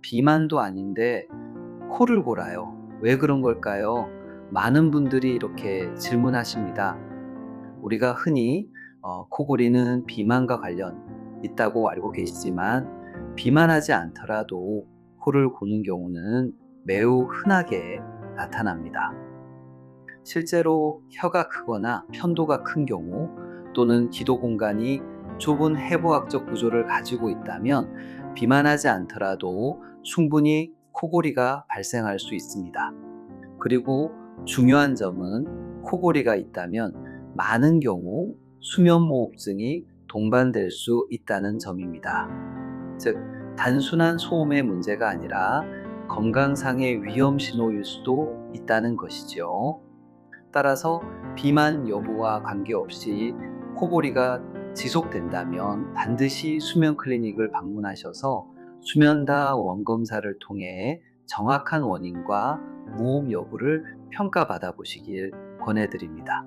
비만도 아닌데 코를 골아요. 왜 그런 걸까요? 많은 분들이 이렇게 질문하십니다. 우리가 흔히 코골이는 비만과 관련 있다고 알고 계시지만 비만하지 않더라도 코를 고는 경우는 매우 흔하게 나타납니다. 실제로 혀가 크거나 편도가 큰 경우 또는 기도 공간이 좁은 해부학적 구조를 가지고 있다면 비만하지 않더라도 충분히 코골이가 발생할 수 있습니다. 그리고 중요한 점은 코골이가 있다면 많은 경우 수면무호흡증이 동반될 수 있다는 점입니다. 즉, 단순한 소음의 문제가 아니라 건강상의 위험 신호일 수도 있다는 것이죠. 따라서 비만 여부와 관계없이 코골이가 지속된다면 반드시 수면 클리닉을 방문하셔서 수면다 원검사를 통해 정확한 원인과 무호흡 여부를 평가받아 보시길 권해드립니다.